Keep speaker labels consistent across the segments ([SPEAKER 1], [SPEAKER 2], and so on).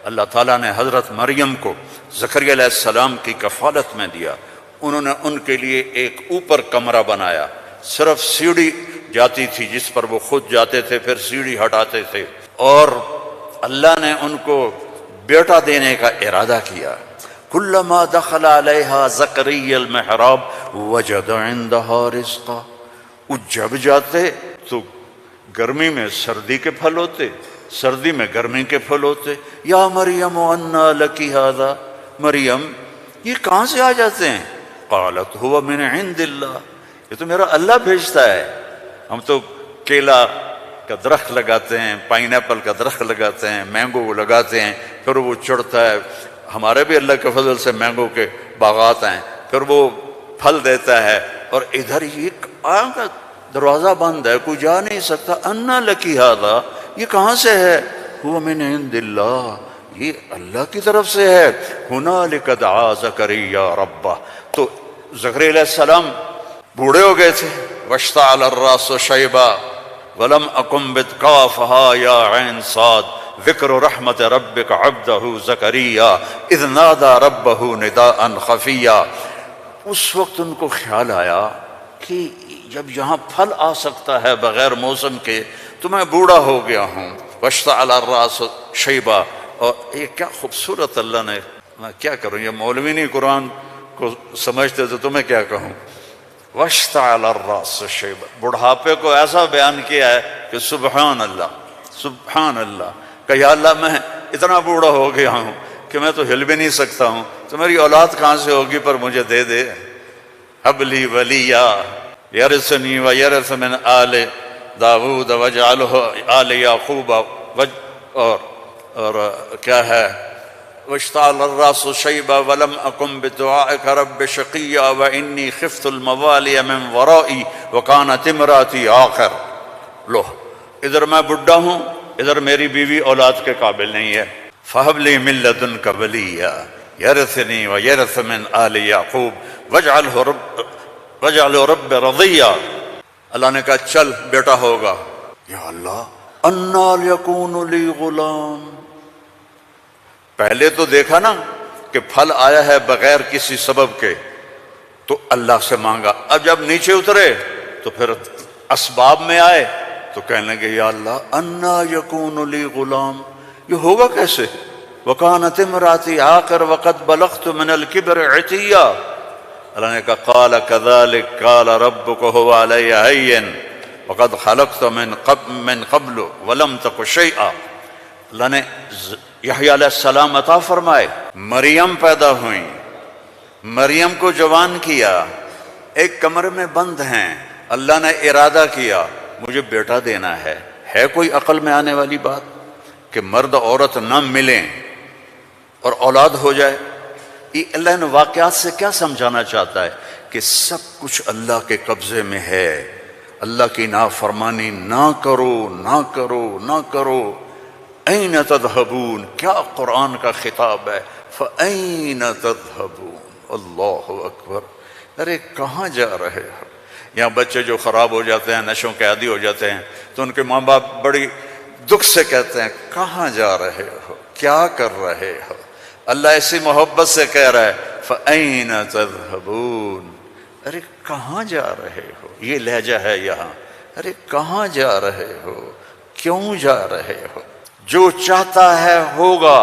[SPEAKER 1] اللہ تعالیٰ نے حضرت مریم کو زکریا علیہ السلام کی کفالت میں دیا. انہوں نے ان کے لیے ایک اوپر کمرہ بنایا، صرف سیڑھی جاتی تھی جس پر وہ خود جاتے تھے، پھر سیڑھی ہٹاتے تھے، اور اللہ نے ان کو بیٹا دینے کا ارادہ کیا. کلما دخل علیہا زکریا المحراب وجد عندہا رزقا. وہ جب جاتے تو گرمی میں سردی کے پھل ہوتے، سردی میں گرمی کے پھل ہوتے. یا مریم انا لکی ھذا، مریم یہ کہاں سے آ جاتے ہیں؟ قالت هو من عند اللہ، یہ تو میرا اللہ بھیجتا ہے. ہم تو کیلا کا درخت لگاتے ہیں، پائن ایپل کا درخت لگاتے ہیں، مینگو لگاتے ہیں، پھر وہ چڑھتا ہے. ہمارے بھی اللہ کے فضل سے مینگو کے باغات ہیں، پھر وہ پھل دیتا ہے. اور ادھر یہ دروازہ بند ہے، کوئی جا نہیں سکتا. انا لکی ھذا، یہ کہاں سے ہے؟ هو من عند اللہ، یہ اللہ کی طرف سے ہے. ہنالک دعا زکریا ربہ. تو زکریا علیہ السلام بوڑھے ہو گئے تھے. واشتعل الراس شیبا ولم اکن بتقافها یا عین صاد ذکر رحمت ربک عبدہ زکریا اذ نادى ربہ نداء خفیا. اس وقت ان کو خیال آیا کہ جب یہاں پھل آ سکتا ہے بغیر موسم کے تو میں بوڑھا ہو گیا ہوں. واشتعل الراس شیبا. اور یہ کیا خوبصورت اللہ نے، میں کیا کروں، یہ مولوی نہیں قرآن کو سمجھتے تو تمہیں کیا کہوں. واشتعل الراس شیبا، بڑھاپے کو ایسا بیان کیا ہے کہ سبحان اللہ سبحان اللہ، کہ یا اللہ میں اتنا بوڑھا ہو گیا ہوں کہ میں تو ہل بھی نہیں سکتا ہوں، تو میری اولاد کہاں سے ہوگی، پر مجھے دے دے. ہب لی ولیا یرثنی ویرث من آل داود واجعلہ آل یعقوب. اور کیا ہے، واشتعل الراس شیبا ولم اکن بدعائک رب شقیا وانی خفت الموالی من ورائی وکانت امراتی عاقر. لو ادھر میں بڈھا ہوں، ادھر میری بیوی اولاد کے قابل نہیں ہے. فہب لی من لدنک ولیا یرثنی ویرث من آل یعقوب واجعلہ رب رضیا. اللہ نے کہا چل بیٹا ہوگا. یا اللہ انا یکون لی غلام. پہلے تو دیکھا نا کہ پھل آیا ہے بغیر کسی سبب کے، تو اللہ سے مانگا. اب جب نیچے اترے تو پھر اسباب میں آئے تو کہنے لگے یا اللہ انا یکون لی غلام، یہ ہوگا کیسے؟ وکانت امراتی عاقر وقد بلغت من الکبر عتیا. اللہ نے کہا قال کذلک قال ربک هو علی ہین وقد خلقت من قبل ولم تک شیئا. اللہ نے یحییٰ علیہ السلام عطا فرمائے، مریم پیدا ہوئیں، مریم کو جوان کیا، ایک کمرے میں بند ہیں. اللہ نے ارادہ کیا مجھے بیٹا دینا ہے کوئی عقل میں آنے والی بات کہ مرد عورت نہ ملیں اور اولاد ہو جائے؟ یہ اللہ نے واقعات سے کیا سمجھانا چاہتا ہے کہ سب کچھ اللہ کے قبضے میں ہے. اللہ کی نافرمانی نہ کرو نہ کرو نہ کرو. این تذہبون، کیا قرآن کا خطاب ہے. فَأَيْنَ تَذْهَبُونَ. اللہ اکبر. ارے کہاں جا رہے ہو؟ یہاں بچے جو خراب ہو جاتے ہیں، نشوں کے عادی ہو جاتے ہیں، تو ان کے ماں باپ بڑی دکھ سے کہتے ہیں کہاں جا رہے ہو، کیا کر رہے ہو. اللہ ایسی محبت سے کہہ رہا ہے فَأَيْنَ تَذْهَبُونَ. ارے کہاں جا رہے ہو. یہ لہجہ ہے یہاں. ارے کہاں جا رہے ہو، کیوں جا رہے ہو. جو چاہتا ہے ہوگا.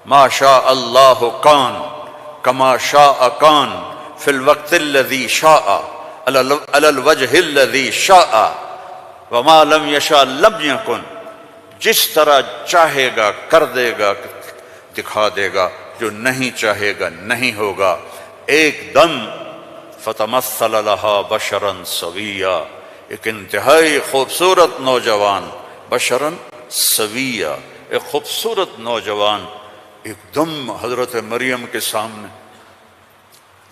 [SPEAKER 1] ما شاء اللہ کان کما شاء کان فی الوقت الذی شاء علی الوجہ الذی شاء وما لم یشاء لم یکن. جس طرح چاہے گا کر دے گا، دکھا دے گا، جو نہیں چاہے گا نہیں ہوگا. ایک دم فتمثل لها بشرا سویا. ایک انتہائی خوبصورت نوجوان، بشرا سویا، ایک خوبصورت نوجوان ایک دم حضرت مریم کے سامنے.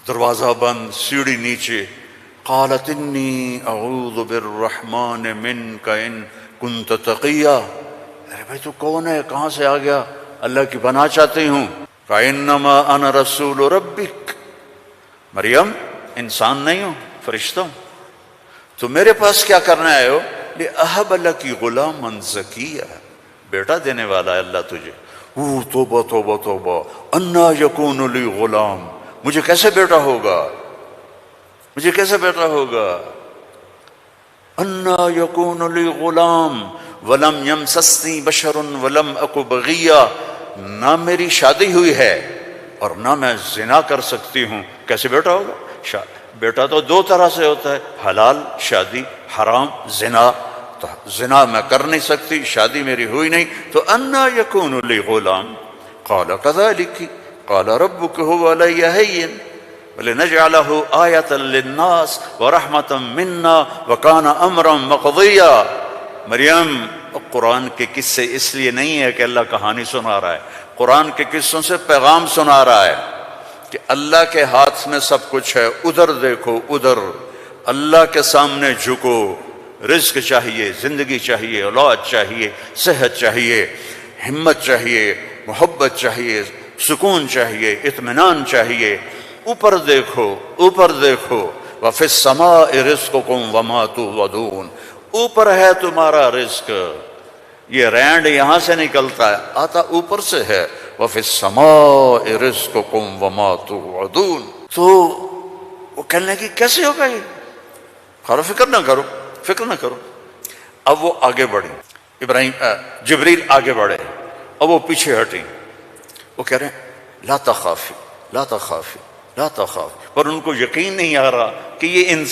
[SPEAKER 1] دروازہ بند، سیڑھی نیچے. قالت انی اعوذ بالرحمن منک ان کنت تقیا. ارے بھائی تو کون ہے، کہاں سے آ گیا؟ اللہ کی پناہ چاہتی ہوں. انما انا رسول ربک. مریم انسان نہیں ہوں، فرشتہ ہوں. تو میرے پاس کیا کرنے آئے ہو؟ لِأَهَبَ لَكِ غُلَامًا زَكِيًّا. بیٹا دینے والا ہے اللہ تجھے. توبہ توبہ توبہ، انا یکون لی غلام، مجھے کیسے بیٹا ہوگا، مجھے کیسے بیٹا ہوگا، انا یکون لی غلام ولم یمسسنی بشر ولم اک بغیا، نہ میری شادی ہوئی ہے اور نہ میں زنا کر سکتی ہوں، کیسے بیٹا ہوگا؟ بیٹا تو دو طرح سے ہوتا ہے، حلال شادی، حرام زنا، تو زنا میں کر نہیں سکتی، شادی میری ہوئی نہیں، تو انا یکون لی غلام، قال کذالک قال ربک هو علی ہین وَلِنَجْعَلَهُ آیَةً لِلنَّاسِ وَرَحْمَةً مِنَّا وَكَانَ أَمْرًا مَقْضِيًّا۔ مریم، قرآن کے قصے اس لیے نہیں ہے کہ اللہ کہانی سنا رہا ہے، قرآن کے قصوں سے پیغام سنا رہا ہے کہ اللہ کے ہاتھ میں سب کچھ ہے، ادھر دیکھو ادھر، اللہ کے سامنے جھکو، رزق چاہیے، زندگی چاہیے، اولاد چاہیے، صحت چاہیے، ہمت چاہیے، محبت چاہیے، سکون چاہیے، اطمینان چاہیے، اوپر دیکھو اوپر دیکھو، وَفِي السَّمَاءِ رِزْقُكُمْ وَمَا تُوعَدُونَ، اوپر ہے تمہارا رزق، یہ رینڈ یہاں سے نکلتا ہے، آتا اوپر سے ہے، وَفِي السَّمَاءِ رِزْقُكُمْ وَمَا تُوعَدُونَ۔ تو وہ کہنے لگی کیسے ہوگا یہ؟ خارو فکر نہ کرو، فکر نہ کرو۔ اب وہ آگے بڑھی، جبریل آگے بڑھے، اب وہ پیچھے ہٹیں، وہ کہہ رہے ہیں لا تخافی لا تخافی لا تخاف، پر ان کو یقین نہیں آ رہا کہ یہ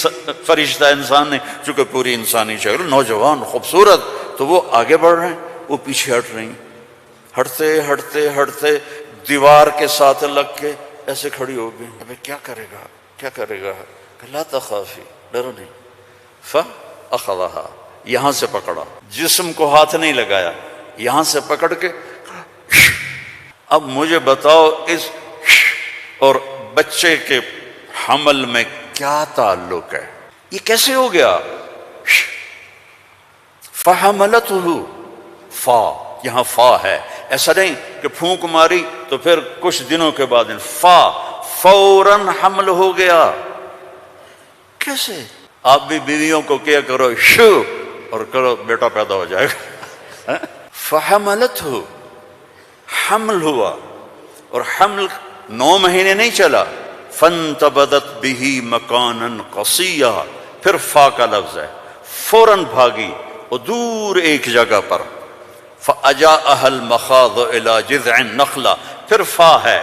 [SPEAKER 1] فرشتہ انسان ہے، چونکہ پوری انسانی شکل، نوجوان خوبصورت، تو وہ آگے بڑھ رہے ہیں، وہ پیچھے ہٹ رہی ہیں، ہٹتے ہٹتے ہٹتے دیوار کے ساتھ لگ کے ایسے کھڑی ہو گئی، ابھی کیا کرے گا کیا کرے گا، لا تخافی، ڈرو نہیں، فاخذھا، یہاں سے پکڑا، جسم کو ہاتھ نہیں لگایا، یہاں سے پکڑ کے، اب مجھے بتاؤ اس اور بچے کے حمل میں کیا تعلق ہے، یہ کیسے ہو گیا؟ فحملتہ، فا، یہاں فا ہے، ایسا نہیں کہ پھونک ماری تو پھر کچھ دنوں کے بعد فا، فوراً حمل ہو گیا۔ کیسے؟ آپ بھی بیویوں کو کیا کرو شو اور کرو بیٹا پیدا ہو جائے گا۔ فحملتہ، حمل ہوا، اور حمل 9 مہینے نہیں چلا، فانتبذت بہ مکانا قصیا، پھر فا کا لفظ ہے، فوراً بھاگی اور دور ایک جگہ پر، فاجاءها المخاض الى جذع النخلہ، پھر فا ہے،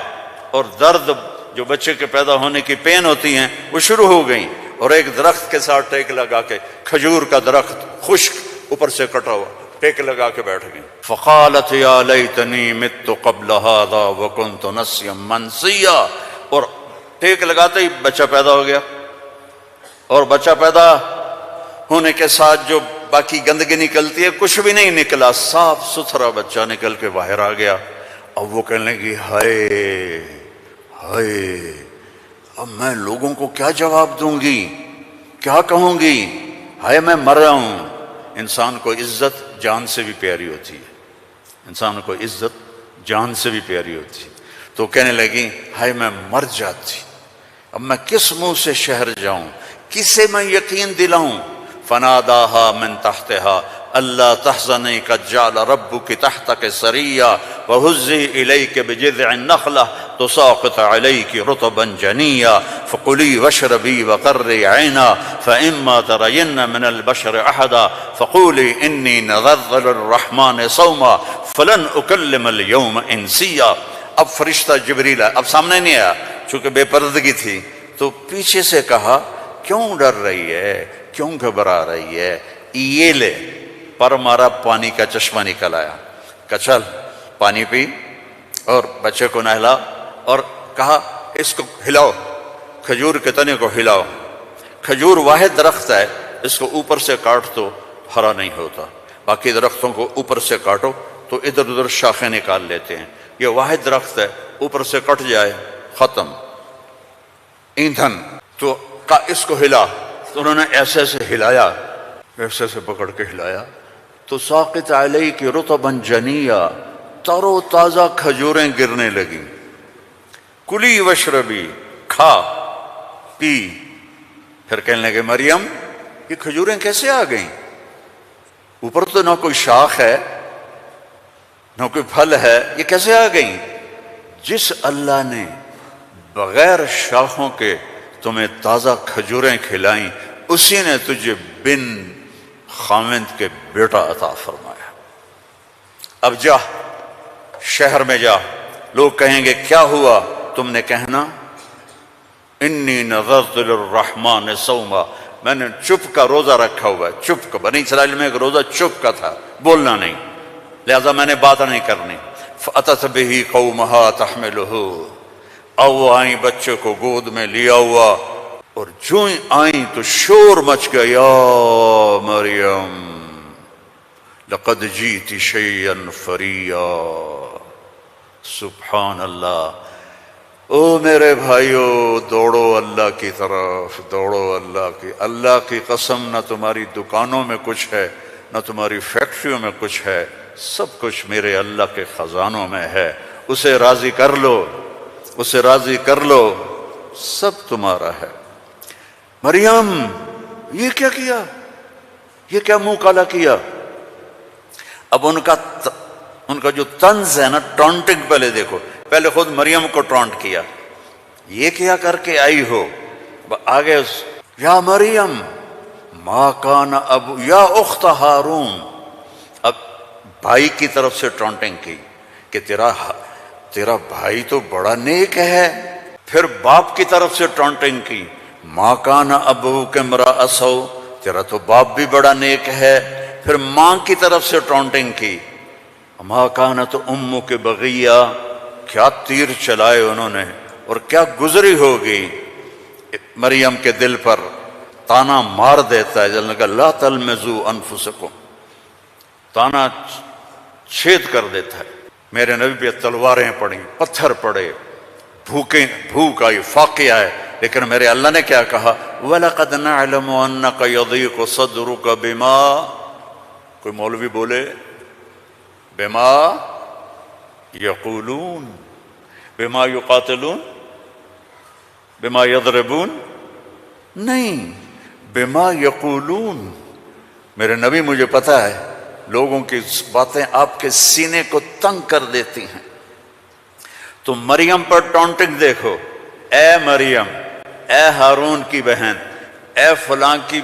[SPEAKER 1] اور درد جو بچے کے پیدا ہونے کی پین ہوتی ہیں وہ شروع ہو گئیں، اور ایک درخت کے ساتھ ٹیک لگا کے، کھجور کا درخت خشک اوپر سے کٹا ہوا، ٹیک لگا کے بیٹھ گئی، فقالت یا لیتنی مت قبل هذا وکنت نسیا منسیا، اور ٹیک لگاتے ہی بچہ پیدا ہو گیا، اور بچہ پیدا ہونے کے ساتھ جو باقی گندگی نکلتی ہے کچھ بھی نہیں نکلا، صاف ستھرا بچہ نکل کے باہر آ گیا۔ اب وہ کہنے لگی ہائے ہائے، اب میں لوگوں کو کیا جواب دوں گی، کیا کہوں گی، ہائے میں مر رہا ہوں۔ انسان کو عزت جان سے بھی پیاری ہوتی ہے، انسان کو عزت جان سے بھی پیاری ہوتی ہے، تو کہنے لگی ہائے میں مر جاتی، اب میں کس منہ سے شہر جاؤں، کسے میں یقین دلاؤں؟ فناداها من تحتها اللہ تحزنی قد جعل ربک تحتک سریا وہزی الیک بجذع النخلہ تساقط علیک رطبا جنیا فقلی واشربی وقری عینا فاما ترین من البشر احدا فقولی انی نذرت للرحمن صوما فلن اکلم اليوم انسیا۔ اب فرشتہ جبریل اب سامنے نہیں آیا، چونکہ بے پردگی تھی، تو پیچھے سے کہا کیوں ڈر رہی ہے، کیوں گھبرا رہی ہے، یہ لے، پر مارا، پانی کا چشمہ نکل آیا، کہ چل پانی پی اور بچے کو نہلا، اور کہا اس کو ہلاؤ، کھجور کے تنے کو ہلاؤ، کھجور واحد درخت ہے، اس کو اوپر سے کاٹ تو ہرا نہیں ہوتا، باقی درختوں کو اوپر سے کاٹو تو ادھر ادھر شاخیں نکال لیتے ہیں، یہ واحد درخت ہے، اوپر سے کٹ جائے ختم ایندھن، تو اس کو ہلا، تو انہوں نے ایسے ایسے ہلایا، ایسے ایسے پکڑ کے ہلایا، تو ساقط علیک رطبا جنیا، تر و تازہ کھجوریں گرنے لگیں، کلی واشربی، کھا پی۔ پھر کہنے لگے مریم یہ کھجوریں کیسے آ گئیں؟ اوپر تو نہ کوئی شاخ ہے نہ کوئی پھل ہے، یہ کیسے آ گئیں؟ جس اللہ نے بغیر شاخوں کے تمہیں تازہ کھجوریں کھلائیں، اسی نے تجھے بن خاوند کے بیٹا عطا فرمایا۔ اب جا شہر میں جا، لوگ کہیں گے کیا ہوا؟ تم نے کہنا انی نذرت للرحمن صوما، میں نے چپ کا روزہ رکھا ہوا ہے، چپ کا۔ بنی اسرائیل میں ایک روزہ چپ کا تھا، بولنا نہیں، لہذا میں نے بات نہیں کرنی۔ فأتت به قومها تحملہ، اب وہ آئیں بچے کو گود میں لیا ہوا، اور جو ہی آئیں تو شور مچ گیا، یا مریم لقد جیت شیئا فریا۔ سبحان اللہ۔ او میرے بھائیو، دوڑو اللہ کی طرف، دوڑو اللہ کی قسم، نہ تمہاری دکانوں میں کچھ ہے، نہ تمہاری فیکٹریوں میں کچھ ہے، سب کچھ میرے اللہ کے خزانوں میں ہے۔ اسے راضی کر لو، اسے راضی کر لو، سب تمہارا ہے۔ مریم یہ کیا کیا؟ یہ کیا منہ کالا کیا؟ اب ان کا جو طنز ہے نا، ٹونٹنگ، پہلے دیکھو، پہلے خود مریم کو ٹونٹ کیا، یہ کیا کر کے آئی ہو؟ آگے یا مریم ما کان ابو، یا اخت ہارون، اب بھائی کی طرف سے ٹونٹنگ کی کہ تیرا بھائی تو بڑا نیک ہے۔ پھر باپ کی طرف سے ٹونٹنگ کی، ما کان ابوک امرأ سوء، تیرا تو باپ بھی بڑا نیک ہے۔ پھر ماں کی طرف سے ٹونٹنگ کی، ما کانت امک بغیہ، کیا تیر چلائے انہوں نے، اور کیا گزری ہوگی مریم کے دل پر، تانا مار دیتا ہے، جلنے کا لا تلمزوا انفسکم، تانا چھید کر دیتا ہے۔ میرے نبی پہ تلواریں پڑیں، پتھر پڑے، بھوک آئی، فاقے آئے، لیکن میرے اللہ نے کیا کہا؟ وَلَقَدْ نَعْلَمُ أَنَّكَ يَضِيقُ صَدْرُكَ بِمَا، کوئی مولوی بولے بِمَا يَقُولُونَ، بِمَا يُقَاتِلُونَ، بِمَا يَضْرِبُونَ، نہیں، بِمَا يَقُولُونَ۔ میرے نبی، مجھے پتہ ہے لوگوں کی باتیں آپ کے سینے کو تنگ کر دیتی ہیں۔ تو مریم پر ٹونٹنگ دیکھو، اے مریم، اے ہارون کی بہن، اے فلاں کی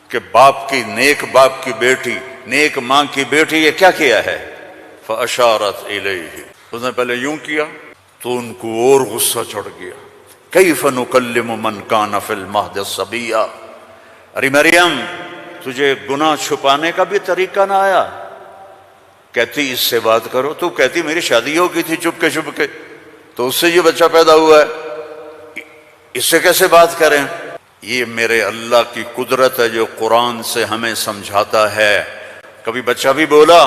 [SPEAKER 1] کہ باپ کی، نیک باپ کی بیٹی، نیک ماں کی بیٹی، یہ کیا کیا ہے؟ فَأَشَارَتْ إِلَيْهِ، اس نے پہلے یوں کیا تو ان کو اور غصہ چڑھ گیا۔ كَيْفَ نُكَلِّمُ مَنْ كَانَ فِي الْمَهْدِ صَبِيًّا، ارے مریم، تجھے گناہ چھپانے کا بھی طریقہ نہ آیا؟ کہتی اس سے بات کرو، تو کہتی میری شادی ہو گئی تھی چپ کے، تو اس سے یہ بچہ پیدا ہوا ہے، اس سے کیسے بات کریں؟ یہ میرے اللہ کی قدرت ہے جو قرآن سے ہمیں سمجھاتا ہے۔ کبھی بچہ بھی بولا،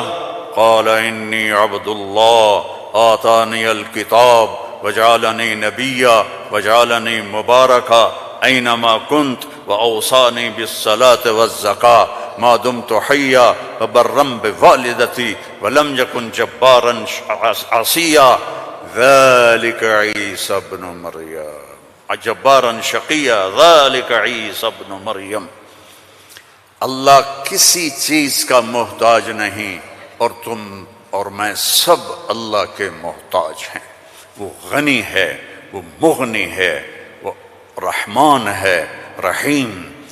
[SPEAKER 1] قال انی عبد اللہ آتانی الکتاب وجعلنی نبیا وجعلنی مبارکا اینما کنت وأوصانی بالصلاة والزکاة ما دمت حیا وبرا بوالدتی ولم یکن جبارا عصیا ذلك عیسی ابن مریم جبارا شقیا ذلك عیسی ابن مریم۔ اللہ کسی چیز کا محتاج نہیں، اور تم اور میں سب اللہ کے محتاج ہیں۔ وہ غنی ہے، وہ مغنی ہے، وہ رحمان ہے، رحیم،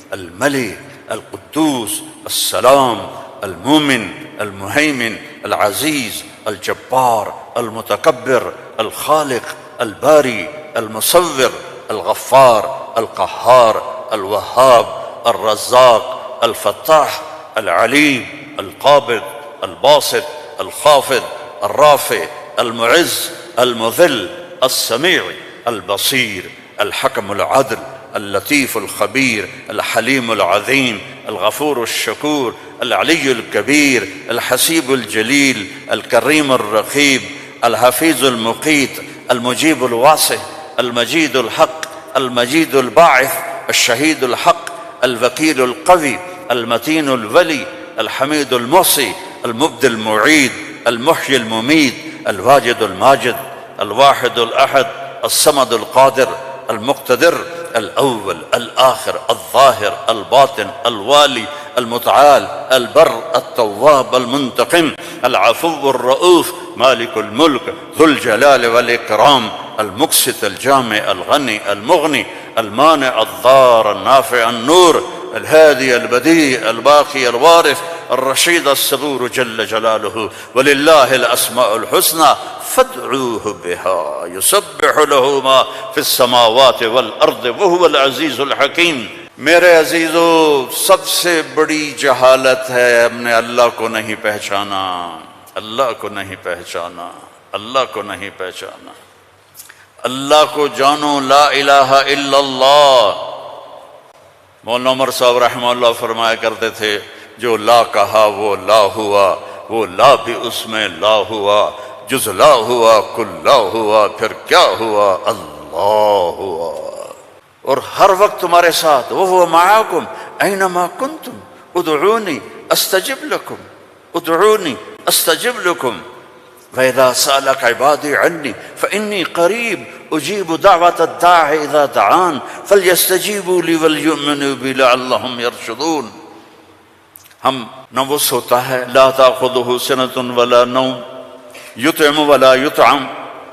[SPEAKER 1] الملک، القدوس، السلام، المومن، المہیمن، العزیز، الجبار، المتکبر، الخالق، الباری، المصور، الغفار، القہار، الوہاب، الرزاق، الفتاح، العلیم، القابض، الباسط، الخافض، الرافع، المعز، المذل، السمیع، البصیر، الحکم العدل، اللطیف الخبیر، الحلیم العظیم، الغفور الشکور، العلی الکبیر، الحسیب الجلیل، الکریم الرقیب، الحفیظ المقیت، المجیب الواسع، المجید الحق، المجید الباعث، الشہید الحق، الوکیل القوی، المتین الولی، الحمید المحصی، المبدی المعید، المحیی الممید، الواجد الماجد، الواحد الأحد، الصمد القادر، المقتدر، الأول الآخر الظاهر الباطن الوالي المتعال البر التواب المنتقم العفو الرؤوف مالك الملك ذو الجلال والإكرام المقسط الجامع الغني المغني المانع الضار النافع النور الهادي البديع الباقي الوارث الرشيد الصبور جل جلاله ولله الأسماء الحسنى فادعوه بها يسبح له ما في السماوات والأرض وهو العزيز الحكيم۔ میرے عزیزو، سب سے بڑی جہالت ہے ہم نے اللہ کو نہیں پہچانا، اللہ کو نہیں پہچانا، اللہ کو نہیں پہچانا۔ اللہ کو جانو، لا الہ الا اللہ۔ مولانا عمر صاحب رحمہ اللہ فرمایا کرتے تھے جو لا کہا وہ لا ہوا، وہ لا بھی اس میں لا ہوا، جز لا ہوا کل لا ہوا، پھر کیا ہوا؟ اللہ ہوا۔ اور ہر وقت تمہارے ساتھ، وَهُوَ مَعَكُمْ أَيْنَمَا كُنْتُمْ ادْعُونِي أَسْتَجِبْ لَكُمْ ادْعُونِي أَسْتَجِبْ لَكُمْ وَإِذَا سَأَلَكَ عِبَادِي عَنِّي فَإِنِّي قَرِيبٌ أُجِيبُ دَعْوَةَ الدَّاعِ إِذَا دَعَانِ فَلْيَسْتَجِيبُوا لِي وَلْيُؤْمِنُوا بِي لَعَلَّهُمْ يَرْشُدُونَ۔ ہم نہ وہ سوتا ہے، لا تأخذه سنة ولا نوم، يطعم ولا يطعم،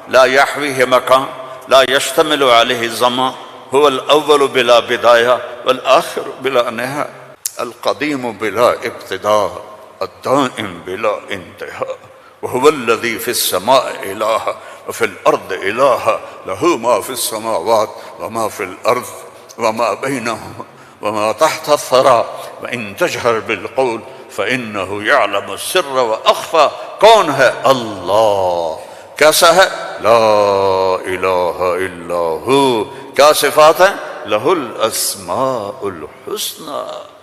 [SPEAKER 1] لا يحويه مكان، لا يشتمل عليه الزمان، هو الأول بلا بداية والآخر بلا نهاية، القديم بلا ابتداء، الدائم بلا انتهاء، وهو الذي في السماء إله وفي الأرض إله، له ما في السماوات وما في الأرض وما بينهما وما تحت الثرى، وإن تجهر بالقول فإنه يعلم السر وأخفى۔ کون ہے؟ اللہ۔ کیسا ہے؟ لا الہ الا ہو۔ کیا صفات ہیں؟ لہ الاسماء الحسنی۔